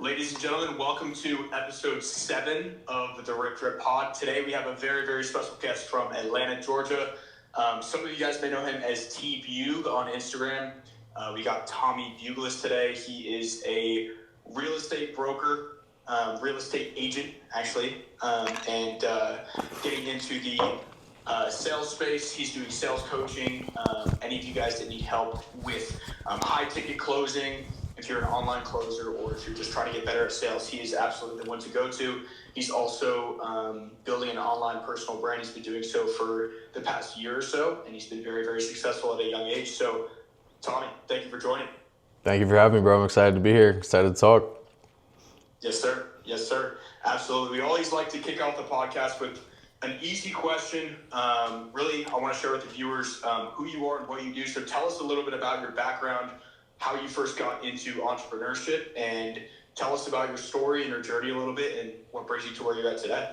Ladies and gentlemen, welcome to episode 7 of the Rip Drip Pod. Today we have a very, very special guest from Atlanta, Georgia. Some of you guys may know him as T Bug on Instagram. We got Tommy Buglis today. He is a real estate broker, real estate agent, actually, and getting into the sales space. He's doing sales coaching. Any of you guys that need help with high ticket closing, if you're an online closer or if you're just trying to get better at sales, he is absolutely the one to go to. He's also building an online personal brand. He's been doing so for the past year or so, and he's been very, very successful at a young age. So, Tommy, thank you for joining. Thank you for having me, bro. I'm excited to be here. Excited to talk. Yes, sir. Yes, sir. Absolutely. We always like to kick off the podcast with an easy question. Really, I want to share with the viewers who you are and what you do. So tell us a little bit about your background, how you first got into entrepreneurship, and tell us about your story and your journey a little bit and what brings you to where you're at today.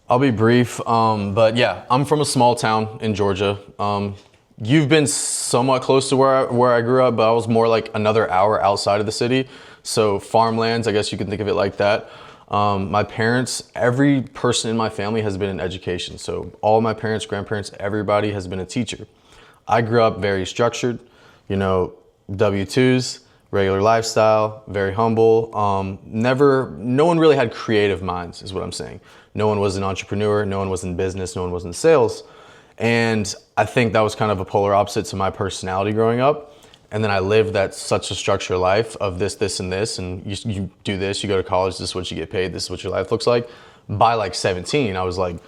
I'll be brief, but yeah, I'm from a small town in Georgia. You've been somewhat close to where I grew up, but I was more like another hour outside of the city. So farmlands, I guess you can think of it like that. My parents, every person in my family has been in education. So all my parents, grandparents, everybody has been a teacher. I grew up very structured, W-2s, regular lifestyle, very humble. No one really had creative minds, is what I'm saying. No one was an entrepreneur, no one was in business, no one was in sales. And I think that was kind of a polar opposite to my personality growing up. And then I lived such a structured life of this, and this, and you do this, you go to college, this is what you get paid, this is what your life looks like. By like 17, I was like,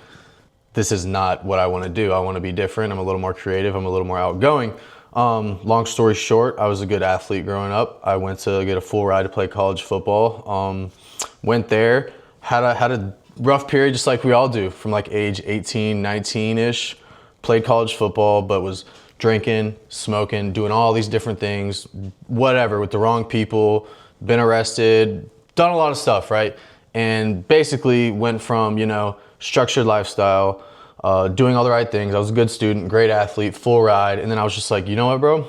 this is not what I want to do. I want to be different. I'm a little more creative. I'm a little more outgoing. Long story short, I was a good athlete growing up. I went to get a full ride to play college football. Went there, had a rough period just like we all do from like age 18, 19-ish. Played college football, but was drinking, smoking, doing all these different things, whatever, with the wrong people, been arrested, done a lot of stuff, right? And basically went from, structured lifestyle, doing all the right things. I was a good student, great athlete, full ride. And then I was just like, you know what, bro?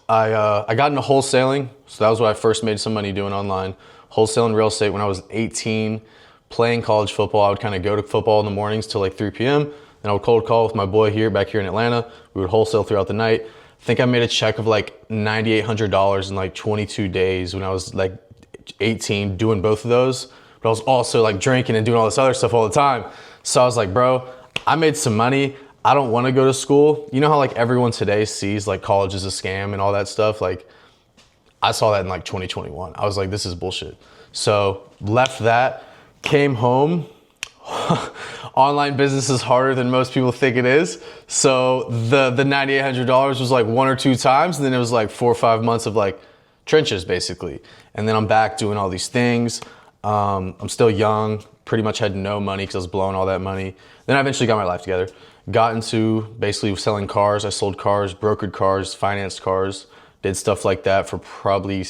I got into wholesaling. So that was what I first made some money doing online. Wholesaling real estate when I was 18, playing college football. I would kind of go to football in the mornings till like 3 p.m. Then I would cold call with my boy back here in Atlanta. We would wholesale throughout the night. I think I made a check of like $9,800 in like 22 days when I was like 18 doing both of those. But I was also like drinking and doing all this other stuff all the time. So I was like, bro, I made some money. I don't want to go to school. You know how like everyone today sees like college is a scam and all that stuff? Like I saw that in like 2021. I was like, this is bullshit. So left that, came home. Online business is harder than most people think it is. So the $9,800 was like 1 or 2 times. And then it was like 4 or 5 months of like trenches basically. And then I'm back doing all these things. I'm still young, pretty much had no money because I was blowing all that money. Then I eventually got my life together. Got into basically selling cars. I sold cars, brokered cars, financed cars, did stuff like that for probably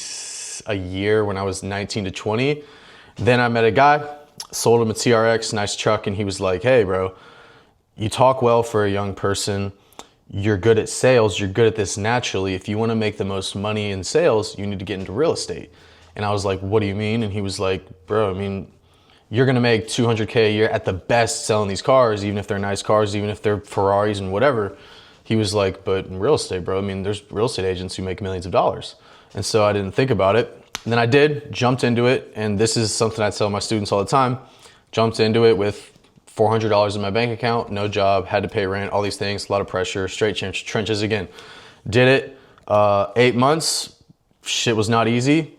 a year when I was 19 to 20. Then I met a guy, sold him a TRX, nice truck, and he was like, hey bro, you talk well for a young person. You're good at sales. You're good at this naturally. If you want to make the most money in sales, you need to get into real estate. And I was like, what do you mean? And he was like, bro, I mean, you're going to make $200K a year at the best selling these cars, even if they're nice cars, even if they're Ferraris and whatever. He was like, but in real estate, bro, I mean, there's real estate agents who make millions of dollars. And so I didn't think about it. And then I jumped into it. And this is something I tell my students all the time. Jumped into it with $400 in my bank account, no job, had to pay rent, all these things, a lot of pressure, straight trenches again. Did it, 8 months, shit was not easy.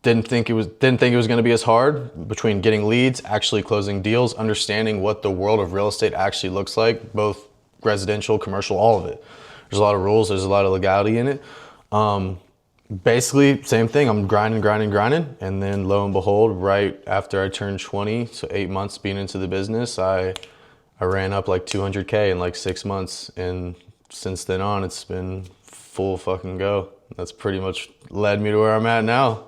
Didn't think it was going to be as hard between getting leads, actually closing deals, understanding what the world of real estate actually looks like, both residential, commercial, all of it. There's a lot of rules, there's a lot of legality in it. Basically, same thing. I'm grinding. And then lo and behold, right after I turned 20, so 8 months being into the business, I ran up like $200K in like 6 months. And since then on, it's been full fucking go. That's pretty much led me to where I'm at now.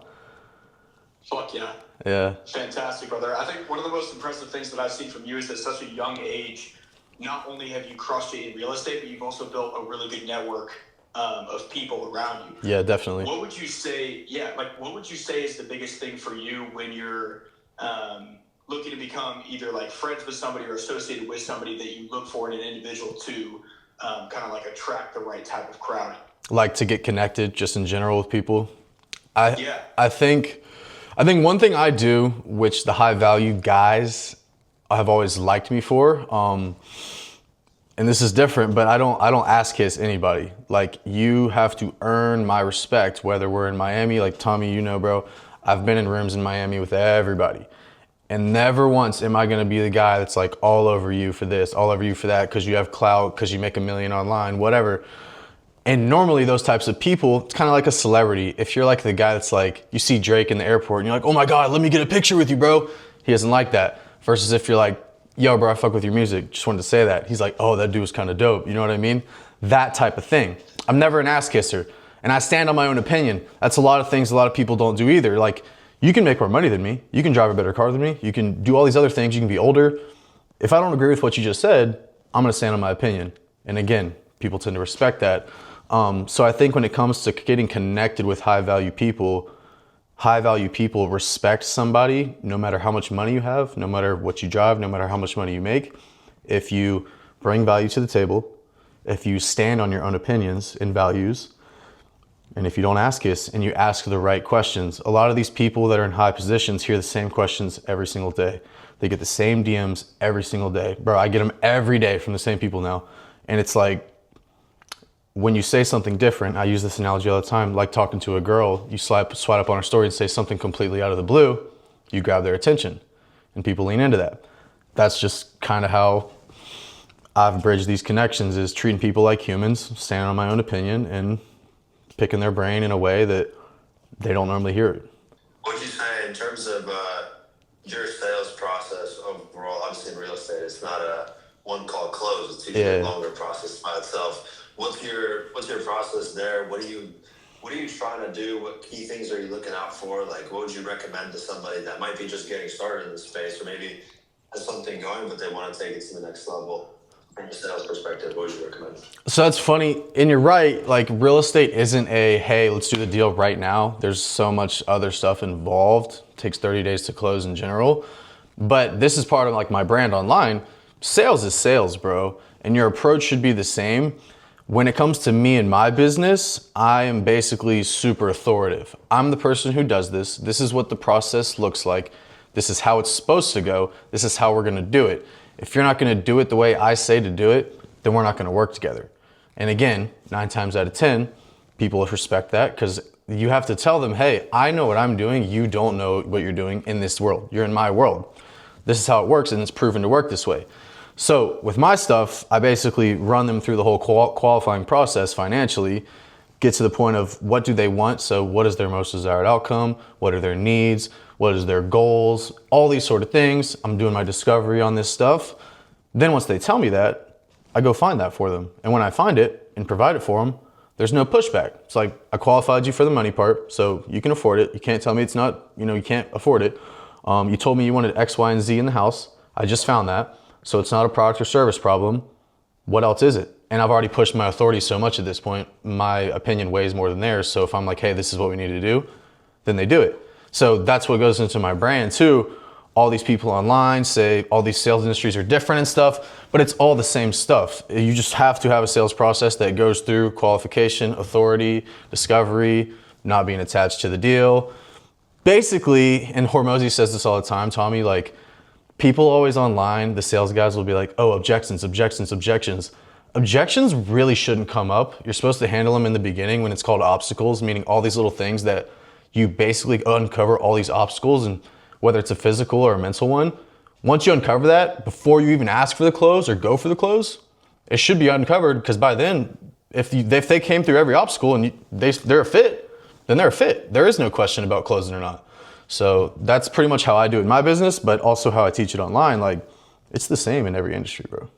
Fuck yeah. Yeah. Fantastic, brother. I think one of the most impressive things that I've seen from you is at such a young age, not only have you crushed it in real estate, but you've also built a really good network of people around you. Yeah, definitely. What would you say? Yeah, like what would you say is the biggest thing for you when you're looking to become either like friends with somebody or associated with somebody that you look for in an individual to kind of like attract the right type of crowd? Like to get connected just in general with people. Yeah. I think one thing I do, which the high value guys have always liked me for, and this is different, but I don't ass kiss anybody. Like, you have to earn my respect, whether we're in Miami, like Tommy, you know, bro, I've been in rooms in Miami with everybody. And never once am I gonna be the guy that's like all over you for this, all over you for that, because you have clout, because you make $1 million online, whatever. And normally those types of people, it's kind of like a celebrity. If you're like the guy that's like, you see Drake in the airport and you're like, oh my God, let me get a picture with you, bro. He doesn't like that. Versus if you're like, yo, bro, I fuck with your music. Just wanted to say that. He's like, oh, that dude was kind of dope. You know what I mean? That type of thing. I'm never an ass kisser. And I stand on my own opinion. That's a lot of things a lot of people don't do either. Like, you can make more money than me. You can drive a better car than me. You can do all these other things. You can be older. If I don't agree with what you just said, I'm going to stand on my opinion. And again, people tend to respect that. So I think when it comes to getting connected with high value people respect somebody no matter how much money you have, no matter what you drive, no matter how much money you make. If you bring value to the table, if you stand on your own opinions and values, and if you don't ask us and you ask the right questions. A lot of these people that are in high positions hear the same questions every single day. They get the same DMs every single day. Bro, I get them every day from the same people now. And it's like, when you say something different, I use this analogy all the time, like talking to a girl, you swipe up on her story and say something completely out of the blue, you grab their attention, and people lean into that. That's just kind of how I've bridged these connections, is treating people like humans, standing on my own opinion, and picking their brain in a way that they don't normally hear it. What would you say in terms of your sales process overall? Obviously in real estate, it's not a one call close, it's usually a longer process by itself. What's your process there? What are you trying to do? What key things are you looking out for? Like, what would you recommend to somebody that might be just getting started in the space, or maybe has something going but they want to take it to the next level? From a sales perspective, what would you recommend? So that's funny, and you're right. Like, real estate isn't a, hey, let's do the deal right now. There's so much other stuff involved. It takes 30 days to close in general. But this is part of like my brand online. Sales is sales, bro. And your approach should be the same. When it comes to me and my business, I am basically super authoritative. I'm the person who does this. This is what the process looks like. This is how it's supposed to go. This is how we're gonna do it. If you're not gonna do it the way I say to do it, then we're not gonna work together. And again, 9 times out of 10, people respect that, because you have to tell them, hey, I know what I'm doing. You don't know what you're doing in this world. You're in my world. This is how it works, and it's proven to work this way. So with my stuff, I basically run them through the whole qualifying process financially, get to the point of what do they want. So what is their most desired outcome? What are their needs? What is their goals? All these sort of things. I'm doing my discovery on this stuff. Then once they tell me that, I go find that for them. And when I find it and provide it for them, there's no pushback. It's like, I qualified you for the money part, so you can afford it. You can't tell me it's not, you can't afford it. You told me you wanted X, Y, and Z in the house. I just found that. So it's not a product or service problem. What else is it? And I've already pushed my authority so much at this point, my opinion weighs more than theirs. So if I'm like, hey, this is what we need to do, then they do it. So that's what goes into my brand too. All these people online say all these sales industries are different and stuff, but it's all the same stuff. You just have to have a sales process that goes through qualification, authority, discovery, not being attached to the deal. Basically, and Hormozy says this all the time, Tommy, like, people always online, the sales guys will be like, oh, objections. Objections really shouldn't come up. You're supposed to handle them in the beginning when it's called obstacles, meaning all these little things that you basically uncover all these obstacles, and whether it's a physical or a mental one, once you uncover that, before you even ask for the close or go for the close, it should be uncovered, because by then, if they came through every obstacle and they're a fit, then they're a fit. There is no question about closing or not. So that's pretty much how I do it in my business, but also how I teach it online. Like, it's the same in every industry, bro.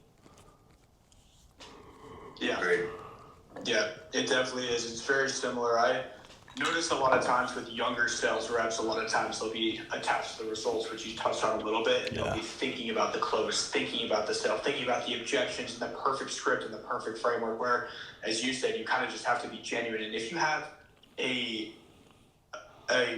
Yeah. Great. Yeah, it definitely is. It's very similar. notice a lot of times with younger sales reps, a lot of times they'll be attached to the results, which you touched on a little bit, and they'll be thinking about the close, thinking about the sale, thinking about the objections and the perfect script and the perfect framework, where, as you said, you kind of just have to be genuine. And if you have a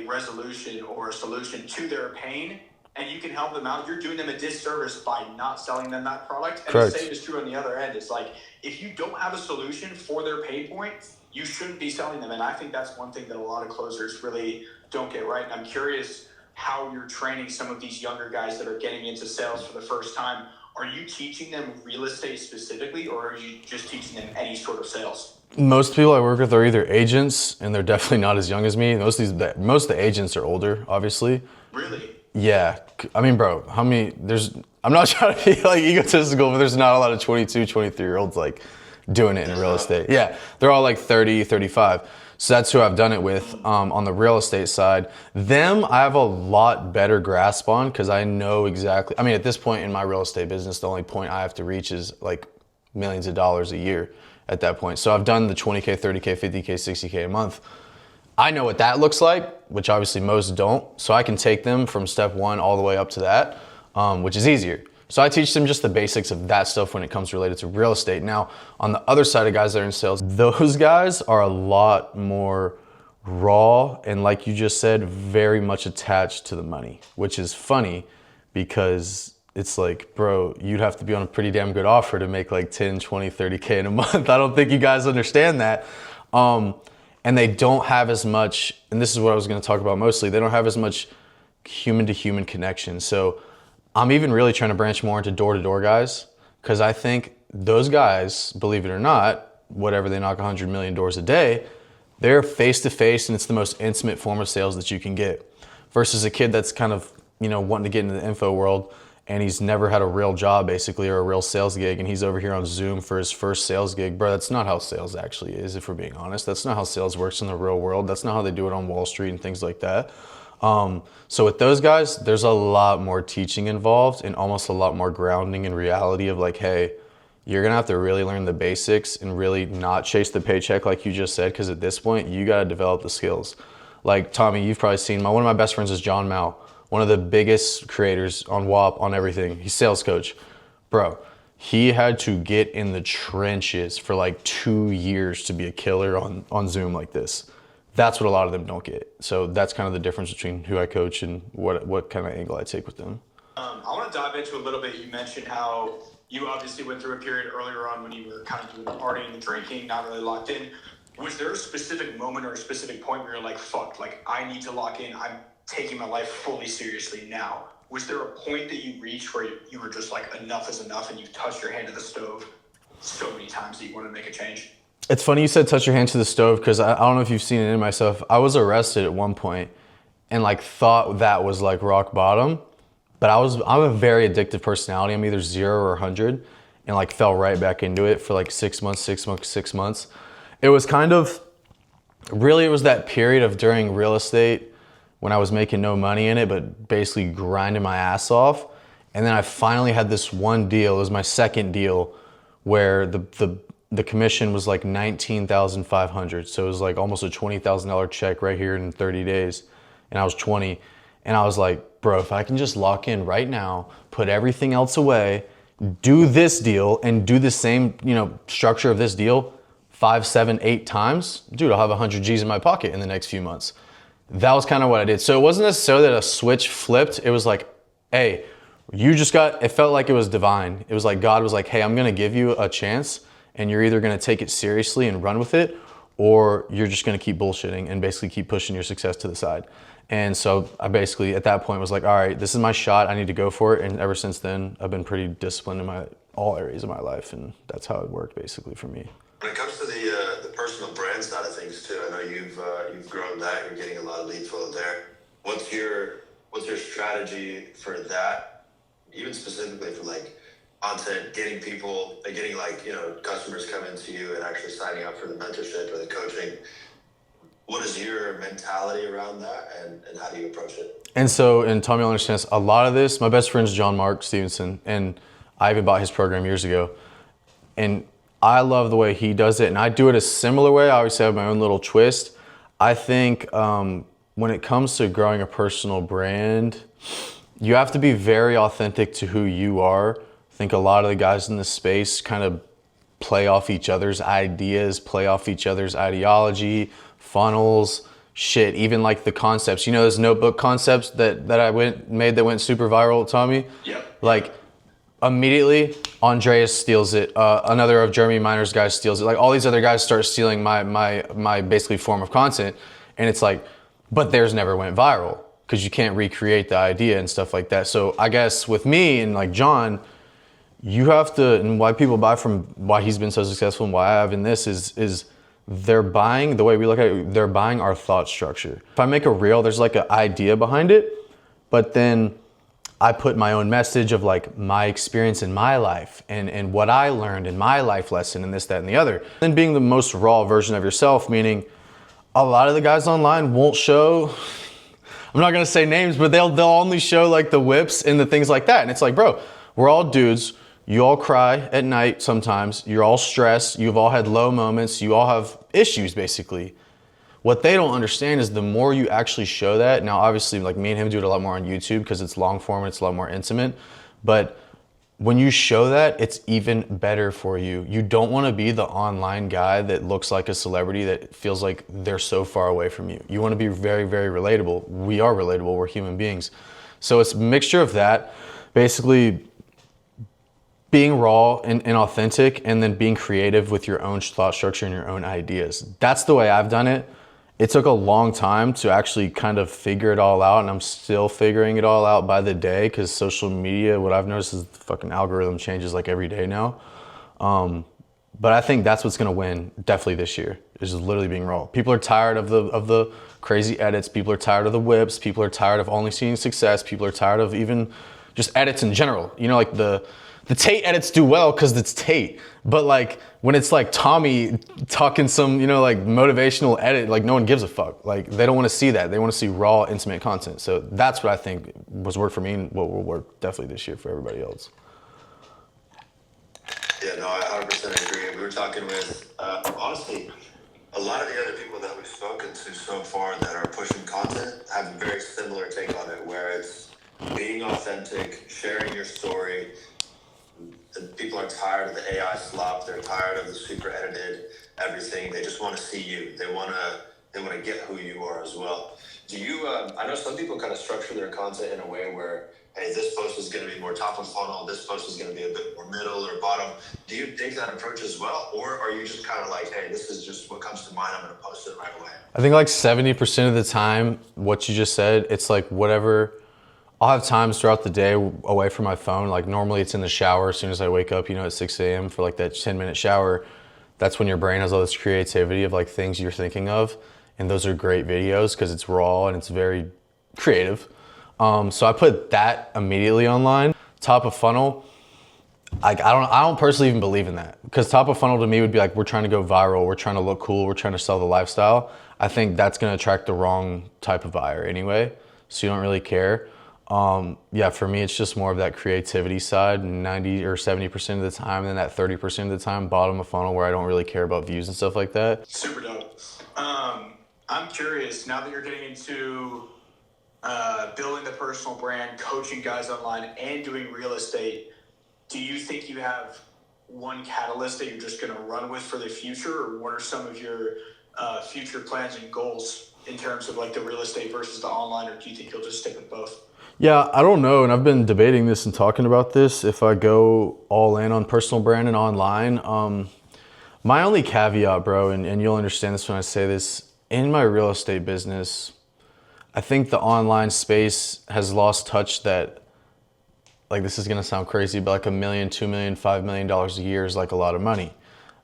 resolution or a solution to their pain, and you can help them out, you're doing them a disservice by not selling them that product. And Correct. the same is true on the other end. It's like, if you don't have a solution for their pain point, you shouldn't be selling them. And I think that's one thing that a lot of closers really don't get right. And I'm curious how you're training some of these younger guys that are getting into sales for the first time. Are you teaching them real estate specifically, or are you just teaching them any sort of sales? Most people I work with are either agents, and they're definitely not as young as me. Most of the agents are older, obviously. Really? Yeah. I mean, bro, I'm not trying to be like egotistical, but there's not a lot of 22, 23-year-olds like doing it in real estate. Yeah. They're all like 30, 35. So that's who I've done it with on the real estate side. Them, I have a lot better grasp on because I know exactly. I mean, at this point in my real estate business, the only point I have to reach is like millions of dollars a year at that point. So I've done the 20K, 30K, 50K, 60K a month. I know what that looks like, which obviously most don't. So I can take them from step one all the way up to that, which is easier. So I teach them just the basics of that stuff when it comes related to real estate. Now, on the other side of guys that are in sales, those guys are a lot more raw and, like you just said, very much attached to the money, which is funny because it's like, bro, you'd have to be on a pretty damn good offer to make like 10, 20, 30K in a month. I don't think you guys understand that. And they don't have as much, and this is what I was gonna talk about mostly, they don't have as much human to human connection. So I'm even really trying to branch more into door-to-door guys, because I think those guys, believe it or not, whatever, they knock 100 million doors a day, they're face-to-face, and it's the most intimate form of sales that you can get. Versus a kid that's kind of, wanting to get into the info world, and he's never had a real job basically, or a real sales gig, and he's over here on Zoom for his first sales gig. Bro, that's not how sales actually is, if we're being honest. That's not how sales works in the real world. That's not how they do it on Wall Street and things like that. So with those guys, there's a lot more teaching involved and almost a lot more grounding in reality of like, hey, you're gonna have to really learn the basics and really not chase the paycheck like you just said, because at this point, you gotta develop the skills. Like Tommy, you've probably seen, one of my best friends is John Mao, one of the biggest creators on WAP, on everything. He's sales coach. Bro, he had to get in the trenches for like 2 years to be a killer on Zoom like this. That's what a lot of them don't get. So that's kind of the difference between who I coach and what kind of angle I take with them. I want to dive into a little bit. You mentioned how you obviously went through a period earlier on when you were kind of doing the partying and drinking, not really locked in. Was there a specific moment or a specific point where you're like, fuck, like I need to lock in. I'm taking my life fully seriously now. Was there a point that you reached where you were just like, enough is enough, and you've touched your hand to the stove so many times that you want to make a change? It's funny you said touch your hand to the stove, because I don't know if you've seen it in myself. I was arrested at one point and like thought that was like rock bottom, but I'm a very addictive personality. I'm either 0 or 100, and like fell right back into it for like 6 months. It was kind of, really it was that period of during real estate when I was making no money in it, but basically grinding my ass off. And then I finally had this one deal. It was my second deal where the commission was like $19,500. So it was like almost a $20,000 check right here in 30 days. And I was 20. And I was like, bro, if I can just lock in right now, put everything else away, do this deal and do the same, structure of this deal 5, 7, 8 times, dude, I'll have 100 G's in my pocket in the next few months. That was kind of what I did. So it wasn't necessarily that a switch flipped. It was like, hey, it felt like it was divine. It was like God was like, hey, I'm gonna give you a chance, and you're either gonna take it seriously and run with it, or you're just gonna keep bullshitting and basically keep pushing your success to the side. And so I basically, at that point, was like, all right, this is my shot. I need to go for it. And ever since then, I've been pretty disciplined in all areas of my life, and that's how it worked basically for me. When it comes to the personal brand side of things too, I know you've grown that. You're getting a lot of lead flow there. What's your strategy for that? Even specifically for like content, getting customers coming to you and actually signing up for the mentorship or the coaching. What is your mentality around that, and how do you approach it? And so, and Tommy will understand this, a lot of this, my best friend's John Mark Stevenson, and I even bought his program years ago. And I love the way he does it, and I do it a similar way. I always have my own little twist. I think when it comes to growing a personal brand, you have to be very authentic to who you are. I think a lot of the guys in this space kind of play off each other's ideas, play off each other's ideology, funnels, shit, even like the concepts. You know those notebook concepts that I made that went super viral, Tommy? Yeah. Like immediately Andreas steals it, another of Jeremy Miner's guys steals it. Like all these other guys start stealing my basically form of content, and it's like, but theirs never went viral because you can't recreate the idea and stuff like that. So I guess with me and like John, you have to, and why people buy from, why he's been so successful and why I have in this is they're buying, the way we look at it, they're buying our thought structure. If I make a reel, there's like an idea behind it, but then I put my own message of like my experience in my life and what I learned in my life lesson and this, that, and the other. Then being the most raw version of yourself, meaning a lot of the guys online won't show, I'm not gonna say names, but they'll only show like the whips and the things like that. And it's like, bro, we're all dudes. You all cry at night sometimes. You're all stressed. You've all had low moments. You all have issues basically. What they don't understand is the more you actually show that, now obviously like me and him do it a lot more on YouTube because it's long form and it's a lot more intimate, but when you show that, it's even better for you. You don't want to be the online guy that looks like a celebrity that feels like they're so far away from you. You want to be very, very relatable. We are relatable, we're human beings. So it's a mixture of that, basically being raw and authentic, and then being creative with your own thought structure and your own ideas. That's the way I've done it. It took a long time to actually kind of figure it all out, and I'm still figuring it all out by the day because social media, what I've noticed is the fucking algorithm changes like every day now. But I think that's what's gonna win definitely this year, is just literally being raw. People are tired of the crazy edits. People are tired of the whips. People are tired of only seeing success. People are tired of even just edits in general. You know, like the Tate edits do well because it's Tate. But like when it's like Tommy talking some, you know, like motivational edit, like no one gives a fuck. Like they don't want to see that. They want to see raw, intimate content. So that's what I think was worked for me and what will work definitely this year for everybody else. Yeah, no, I 100% agree. We were talking with, honestly, a lot of the other people that we've spoken to so far that are pushing content have a very similar take on it, where it's being authentic, sharing your story. People are tired of the AI slop. They're tired of the super edited everything. They just want to see you. They want to get who you are as well. Do you? I know some people kind of structure their content in a way where, hey, this post is going to be more top of funnel. This post is going to be a bit more middle or bottom. Do you take that approach as well, or are you just kind of like, hey, this is just what comes to mind. I'm going to post it right away. I think like 70% of the time, what you just said, it's like whatever. I'll have times throughout the day away from my phone. Like normally it's in the shower as soon as I wake up, you know, at 6 a.m. for like that 10-minute shower. That's when your brain has all this creativity of like things you're thinking of. And those are great videos because it's raw and it's very creative. So I put that immediately online. Top of funnel, like I don't personally even believe in that, because top of funnel to me would be like, we're trying to go viral, we're trying to look cool, we're trying to sell the lifestyle. I think that's gonna attract the wrong type of buyer anyway. So you don't really care. Yeah, for me, it's just more of that creativity side, 90 or 70% of the time, and then that 30% of the time, bottom of funnel, where I don't really care about views and stuff like that. Super dope. I'm curious, now that you're getting into building the personal brand, coaching guys online, and doing real estate, do you think you have one catalyst that you're just going to run with for the future, or what are some of your future plans and goals in terms of like the real estate versus the online, or do you think you'll just stick with both? Yeah, I don't know, and I've been debating this and talking about this, if I go all in on personal brand and online. My only caveat, bro, and you'll understand this when I say this, in my real estate business, I think the online space has lost touch that, like, this is gonna sound crazy, but like $1 million, $2 million, $5 million a year is like a lot of money.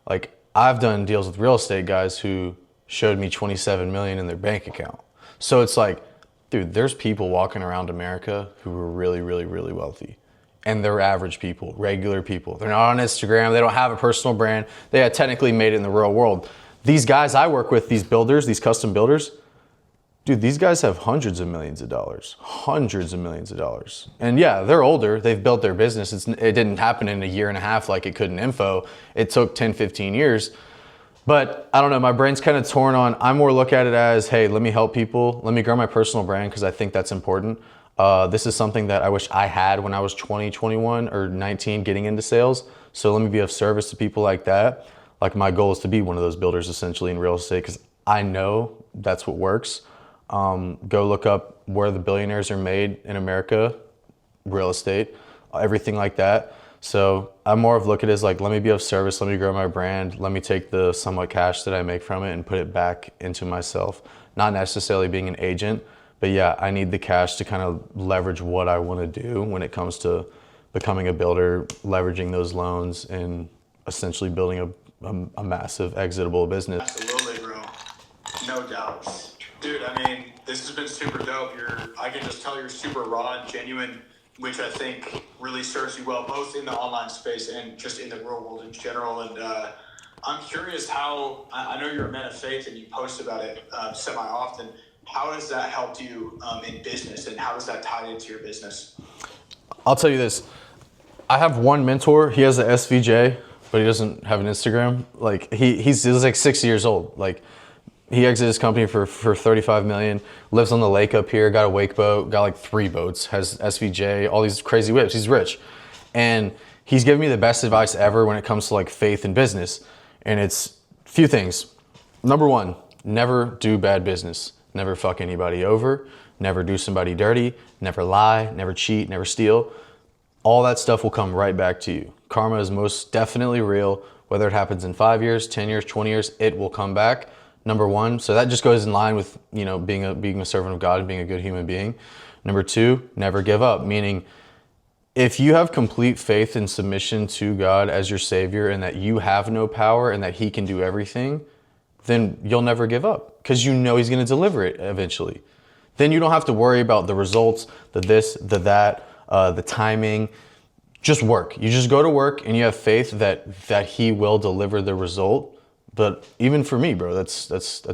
Like, I've done deals with real estate guys who showed me 27 million in their bank account. So it's like, dude, there's people walking around America who are really, really, really wealthy. And they're average people, regular people. They're not on Instagram. They don't have a personal brand. They had technically made it in the real world. These guys I work with, these builders, these custom builders, dude, these guys have hundreds of millions of dollars. And yeah, they're older. They've built their business. It didn't happen in a year and a half like it could in info. It took 10, 15 years. But I don't know, my brain's kind of torn on, I more look at it as, hey, let me help people. Let me grow my personal brand because I think that's important. This is something that I wish I had when I was 20, 21, or 19 getting into sales. So let me be of service to people like that. Like my goal is to be one of those builders essentially in real estate because I know that's what works. Go look up where the billionaires are made in America, real estate, everything like that. So I more of look at it as like, let me be of service, let me grow my brand, let me take the somewhat cash that I make from it and put it back into myself. Not necessarily being an agent, but yeah, I need the cash to kind of leverage what I want to do when it comes to becoming a builder, leveraging those loans and essentially building a massive exitable business. Absolutely, bro. No doubt. Dude, I mean, this has been super dope. I can just tell you're super raw and genuine, which I think really serves you well, both in the online space and just in the real world in general. And I'm curious how, I know you're a man of faith and you post about it semi-often. How has that helped you in business and how does that tie into your business? I'll tell you this. I have one mentor. He has the SVJ, but he doesn't have an Instagram. Like he's like 60 years old. Like he exited his company for 35 million, lives on the lake up here, got a wake boat, got like 3 boats, has SVJ, all these crazy whips. He's rich. And he's given me the best advice ever when it comes to like faith and business. And it's a few things. Number 1, never do bad business. Never fuck anybody over, never do somebody dirty, never lie, never cheat, never steal. All that stuff will come right back to you. Karma is most definitely real. Whether it happens in 5 years, 10 years, 20 years, it will come back. Number 1, so that just goes in line with, you know, being a servant of God and being a good human being. Number 2, never give up, meaning if you have complete faith and submission to God as your Savior and that you have no power and that He can do everything, then you'll never give up because you know He's going to deliver it eventually. Then you don't have to worry about the results, the this, the that, the timing. Just work. You just go to work and you have faith that He will deliver the result. But even for me, bro, that's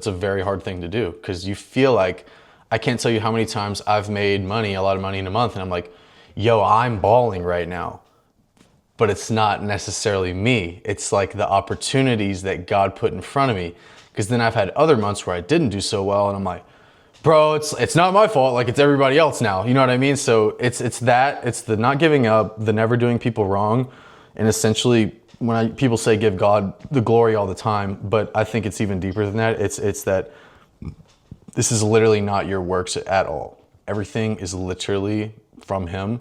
a very hard thing to do because you feel like, I can't tell you how many times I've made money, a lot of money in a month, and I'm like, yo, I'm balling right now. But it's not necessarily me. It's like the opportunities that God put in front of me. Because then I've had other months where I didn't do so well, and I'm like, bro, it's not my fault. Like, it's everybody else now. You know what I mean? So it's the not giving up, the never doing people wrong, and essentially when people say give God the glory all the time, but I think it's even deeper than that. It's that this is literally not your works at all. Everything is literally from Him.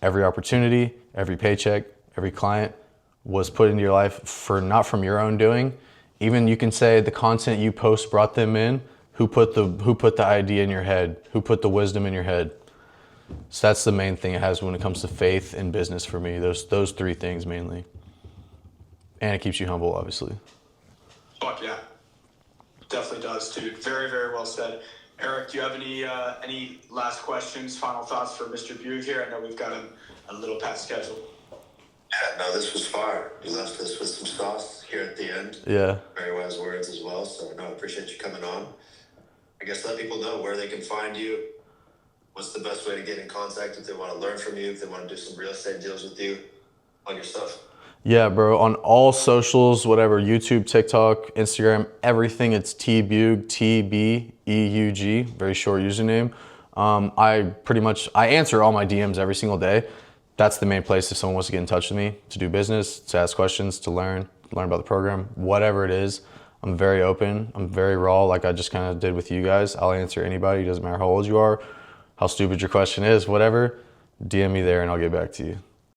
Every opportunity, every paycheck, every client was put into your life not from your own doing. Even you can say the content you post brought them in. Who put the idea in your head? Who put the wisdom in your head? So that's the main thing it has when it comes to faith and business for me. Those 3 things mainly. And it keeps you humble, obviously. Fuck yeah. Definitely does, dude. Very, very well said. Eric, do you have any last questions, final thoughts for Mr. Buick here? I know we've got him a little past schedule. Yeah, no, this was fire. You left us with some sauce here at the end. Yeah. Very wise words as well. So, no, I appreciate you coming on. I guess let people know where they can find you. What's the best way to get in contact if they want to learn from you, if they want to do some real estate deals with you, on your stuff? Yeah, bro. On all socials, whatever, YouTube, TikTok, Instagram, everything, it's Tbeug, Tbeug, very short username. I answer all my DMs every single day. That's the main place if someone wants to get in touch with me, to do business, to ask questions, to learn about the program, whatever it is. I'm very open. I'm very raw, like I just kind of did with you guys. I'll answer anybody. It doesn't matter how old you are, how stupid your question is, whatever. DM me there and I'll get back to you.